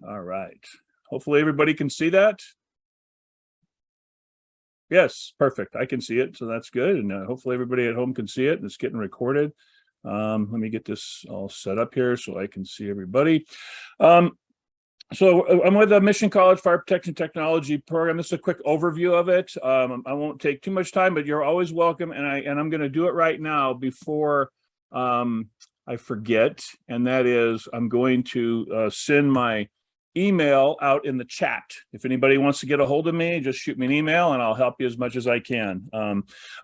All right. Hopefully everybody can see that. Yes, perfect. I can see it, so that's good. And hopefully everybody at home can see it. It's getting recorded. Let me get this all set up here so I can see everybody. So I'm with the Mission College Fire Protection Technology program. This is a quick overview of it. I won't take too much time, but you're always welcome. And I'm going to do it right now before I forget. And that is, I'm going to send my email out in the chat. If anybody wants to get a hold of me, just shoot me an email and I'll help you as much as I can.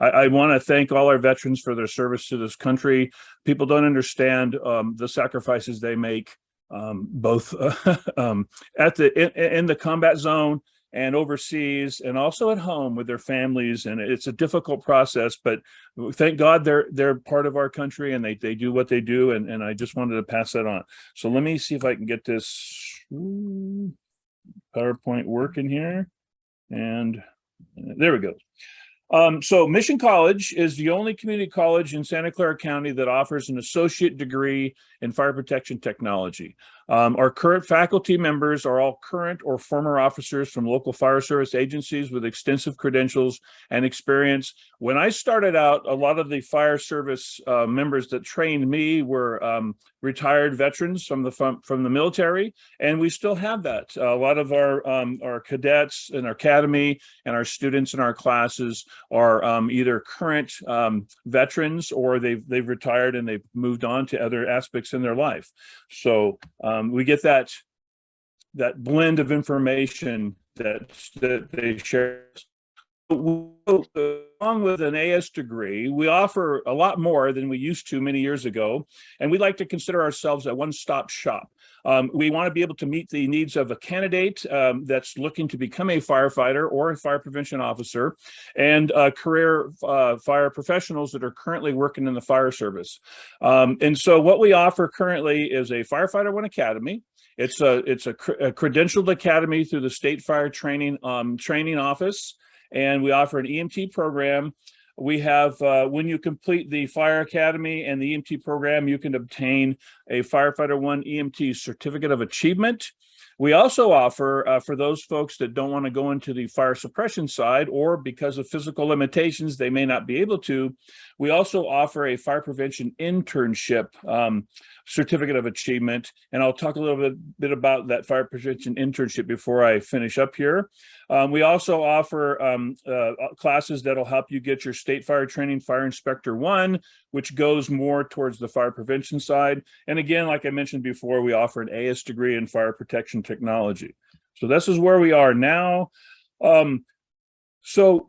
I want to thank all our veterans for their service to this country. People don't understand the sacrifices they make, both in the combat zone and overseas, and also at home with their families. And it's a difficult process, but thank God they're part of our country and they do what they do. And I just wanted to pass that on. So let me see if I can get this PowerPoint working here. And there we go. So Mission College is the only community college in Santa Clara County that offers an associate degree in fire protection technology. Our current faculty members are all current or former officers from local fire service agencies with extensive credentials and experience. When I started out, a lot of the fire service members that trained me were retired veterans from the military, and we still have that. A lot of our cadets in our academy and our students in our classes are either current veterans or they've retired and they've moved on to other aspects in their life. So we get that blend of information that they share. Along with an AS degree, we offer a lot more than we used to many years ago, and we like to consider ourselves a one-stop shop. We want to be able to meet the needs of a candidate that's looking to become a firefighter or a fire prevention officer, and career fire professionals that are currently working in the fire service. And so what we offer currently is a Firefighter 1 Academy. It's a credentialed academy through the State Fire Training Office. And we offer an EMT program. We have, when you complete the Fire Academy and the EMT program, you can obtain a Firefighter 1 EMT Certificate of Achievement. We also offer, for those folks that don't want to go into the fire suppression side, or because of physical limitations, they may not be able to, we also offer a fire prevention internship Certificate of Achievement. And I'll talk a little bit about that fire prevention internship before I finish up here. We also offer classes that'll help you get your state fire training, Fire Inspector 1, which goes more towards the fire prevention side. And again, like I mentioned before, we offer an AS degree in fire protection technology. So this is where we are now. So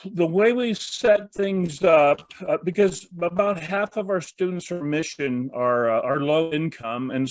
the way we set things up, because about half of our students from Mission are low income, and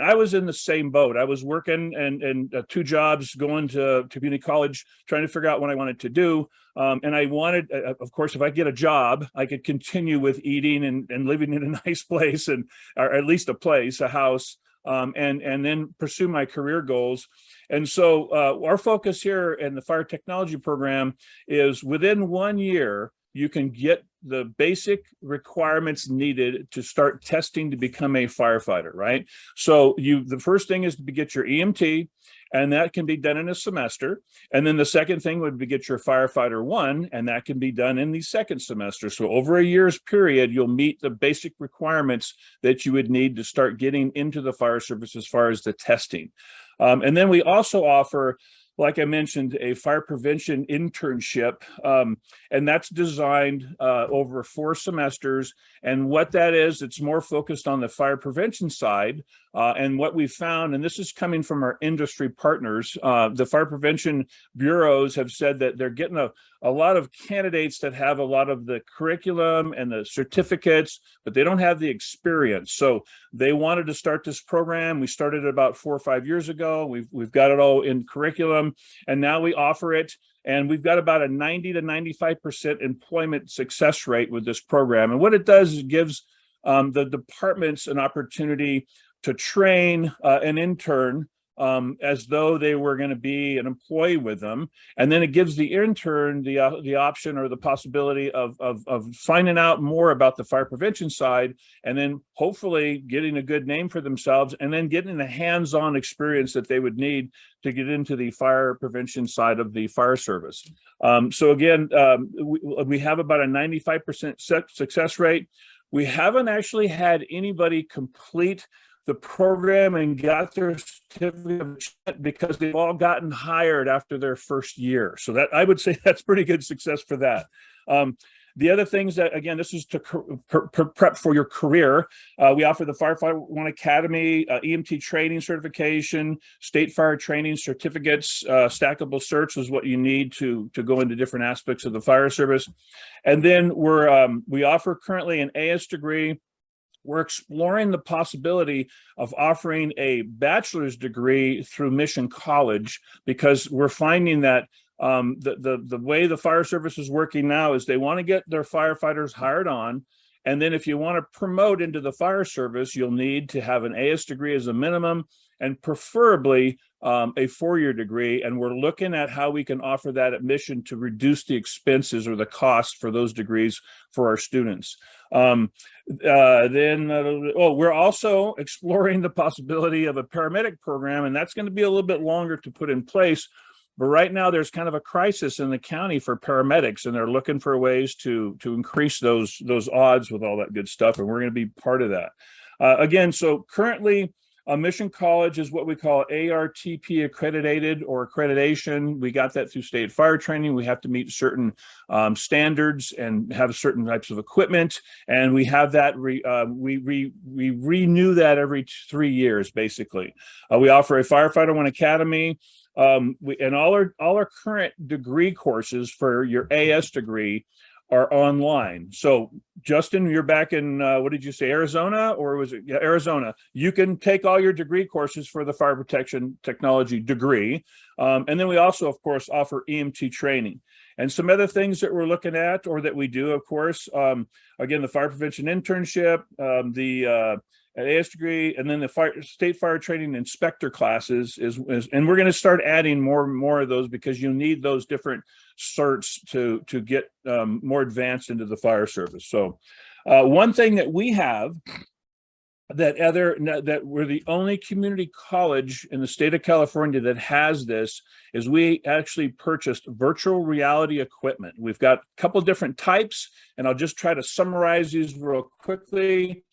I was in the same boat. I was working and 2 jobs, going to community college, trying to figure out what I wanted to do. And I wanted, of course, if I get a job, I could continue with eating and living in a nice place, or at least a house, and then pursue my career goals. And so our focus here in the fire technology program is within 1 year, you can get the basic requirements needed to start testing to become a firefighter, right? So the first thing is to get your EMT, and that can be done in a semester. And then the second thing would be get your Firefighter 1, and that can be done in the second semester. So over a year's period, you'll meet the basic requirements that you would need to start getting into the fire service as far as the testing. And then we also offer, like I mentioned, a fire prevention internship, and that's designed over 4 semesters. And what that is, it's more focused on the fire prevention side. And what we found, and this is coming from our industry partners, the fire prevention bureaus have said that they're getting a lot of candidates that have a lot of the curriculum and the certificates, but they don't have the experience. So they wanted to start this program. We started it about 4 or 5 years ago. We've got it all in curriculum, and now we offer it. And we've got about a 90 to 95% employment success rate with this program. And what it does is it gives the departments an opportunity to train an intern as though they were going to be an employee with them. And then it gives the intern the option or the possibility of finding out more about the fire prevention side, and then hopefully getting a good name for themselves, and then getting the hands-on experience that they would need to get into the fire prevention side of the fire service. So again, we have about a 95% success rate. We haven't actually had anybody complete the program and got their certificate because they've all gotten hired after their first year. So that, I would say, that's pretty good success for that. The other things that, again, this is to prep for your career. We offer the Firefighter One Academy, EMT training certification, state fire training certificates. Stackable certs is what you need to go into different aspects of the fire service. And then we offer currently an AS degree. We're exploring the possibility of offering a bachelor's degree through Mission College, because we're finding that the way the fire service is working now is they want to get their firefighters hired on. And then if you want to promote into the fire service, you'll need to have an AS degree as a minimum, and preferably a 4-year degree. And we're looking at how we can offer that at Mission to reduce the expenses or the cost for those degrees for our students. We're also exploring the possibility of a paramedic program, and that's going to be a little bit longer to put in place. But right now there's kind of a crisis in the county for paramedics, and they're looking for ways to increase those odds with all that good stuff. And we're going to be part of that. Again, so currently Mission College is what we call ARTP accredited or accreditation. We got that through state fire training. We have to meet certain standards and have certain types of equipment. And we have that, we renew that every 3 years, basically. We offer a Firefighter One Academy. And all our current degree courses for your AS degree are online. So Justin, you're back in, what did you say, Arizona, or was it Arizona? You can take all your degree courses for the fire protection technology degree. And then we also, of course, offer EMT training. And some other things that we're looking at, or that we do, of course, again, the fire prevention internship, the AS degree, and then the state fire training inspector classes and we're going to start adding more and more of those, because you need those different certs to get more advanced into the fire service. So one thing that we have that we're the only community college in the state of California that has this is we actually purchased virtual reality equipment. We've got a couple different types, and I'll just try to summarize these real quickly.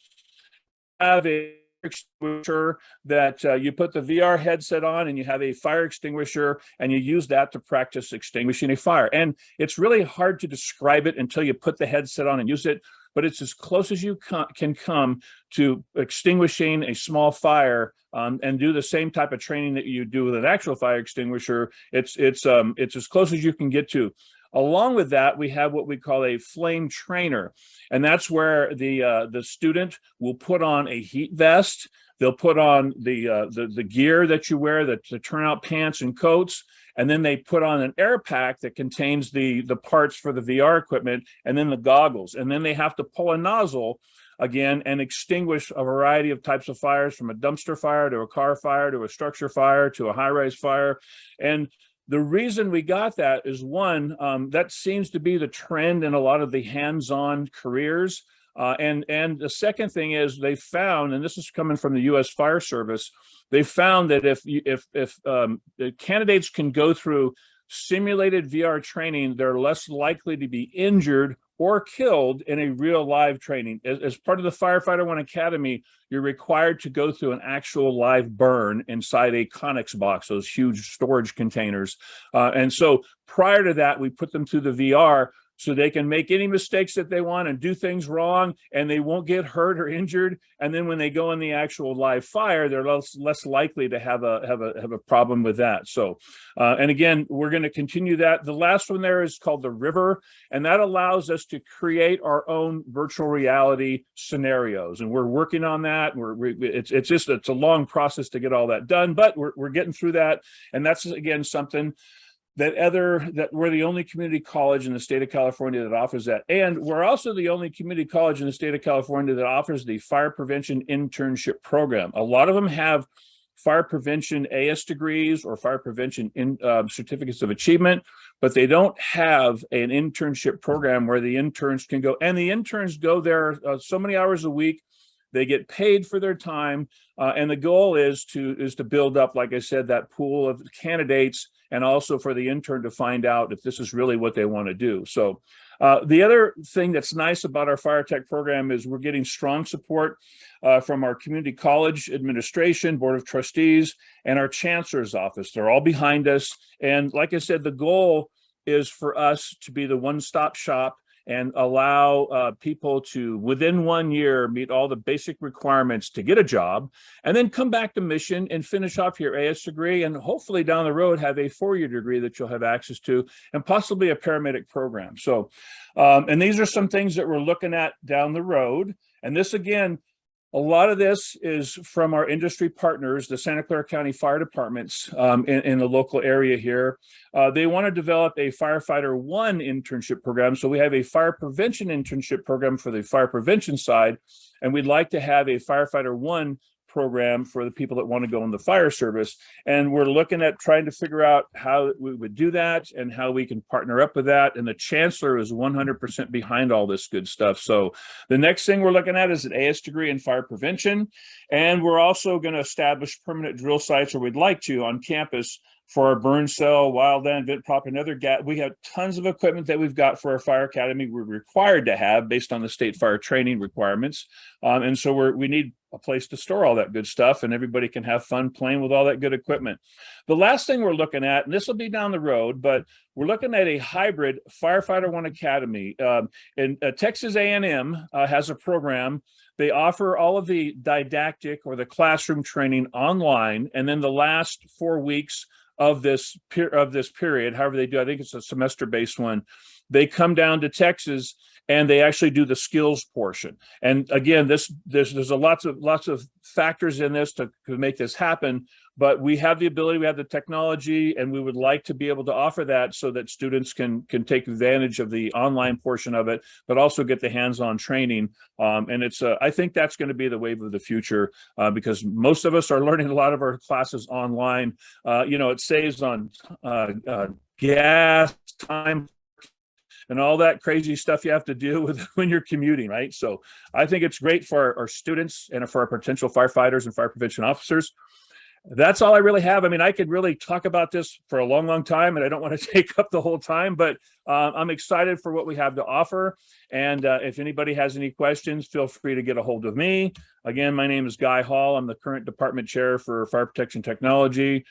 Have a extinguisher that you put the VR headset on, and you have a fire extinguisher, and you use that to practice extinguishing a fire. And it's really hard to describe it until you put the headset on and use it, but it's as close as you can come to extinguishing a small fire, and do the same type of training that you do with an actual fire extinguisher. It's as close as you can get to. Along with that, we have what we call a flame trainer, and that's where the student will put on a heat vest. They'll put on the gear that you wear, the turnout pants and coats, and then they put on an air pack that contains the parts for the VR equipment, and then the goggles, and then they have to pull a nozzle again and extinguish a variety of types of fires, from a dumpster fire to a car fire to a structure fire to a high-rise fire. And the reason we got that is, one, that seems to be the trend in a lot of the hands-on careers. And the second thing is, they found, and this is coming from the U.S. Fire Service, they found that if the candidates can go through simulated VR training, they're less likely to be injured or killed in a real live training. As part of the Firefighter One Academy, you're required to go through an actual live burn inside a Conex box, those huge storage containers. And so prior to that, we put them through the VR so they can make any mistakes that they want and do things wrong, and they won't get hurt or injured. And then when they go in the actual live fire, they're less likely to have a problem with that. So, and again, we're going to continue that. The last one there is called the River, and that allows us to create our own virtual reality scenarios, and we're working on that. It's a long process to get all that done, but we're getting through that, and that's again something that we're the only community college in the state of California that offers that. And we're also the only community college in the state of California that offers the fire prevention internship program. A lot of them have fire prevention AS degrees or fire prevention certificates of achievement, but they don't have an internship program where the interns can go. And the interns go there so many hours a week. They get paid for their time, and the goal is to build up, like I said, that pool of candidates, and also for the intern to find out if this is really what they want to do. So the other thing that's nice about our FireTech program is we're getting strong support from our community college administration, board of trustees, and our chancellor's office. They're all behind us. And like I said, the goal is for us to be the one-stop shop and allow people to, within 1 year, meet all the basic requirements to get a job, and then come back to Mission and finish off your AS degree, and hopefully down the road have a 4-year degree that you'll have access to, and possibly a paramedic program. So, and these are some things that we're looking at down the road. And this, again, a lot of this is from our industry partners, the Santa Clara County Fire Departments in the local area here. They want to develop a Firefighter 1 internship program. So we have a fire prevention internship program for the fire prevention side, and we'd like to have a Firefighter 1 program for the people that want to go in the fire service. And we're looking at trying to figure out how we would do that and how we can partner up with that. And the chancellor is 100% behind all this good stuff. So the next thing we're looking at is an AS degree in fire prevention. And we're also going to establish permanent drill sites, or we'd like to, on campus for our burn cell, wildland, vent prop, and other we have tons of equipment that we've got for our fire academy we're required to have based on the state fire training requirements. And so we need a place to store all that good stuff, and everybody can have fun playing with all that good equipment. The last thing we're looking at, and this will be down the road, but we're looking at a hybrid Firefighter 1 Academy. And Texas A&M has a program. They offer all of the didactic or the classroom training online, and then the last 4 weeks of this period, however they do, I think it's a semester-based one, they come down to Texas and they actually do the skills portion. And again, there's lots of factors in this to make this happen, but we have the ability, we have the technology, and we would like to be able to offer that so that students can take advantage of the online portion of it, but also get the hands-on training. And it's I think that's going to be the wave of the future, because most of us are learning a lot of our classes online. It saves on gas, time, and all that crazy stuff you have to deal with when you're commuting, right? So I think it's great for our students and for our potential firefighters and fire prevention officers. That's all I really have. I mean, I could really talk about this for a long, long time, and I don't want to take up the whole time, but I'm excited for what we have to offer. And if anybody has any questions, feel free to get a hold of me. Again, my name is Guy Hall. I'm the current department chair for fire protection technology.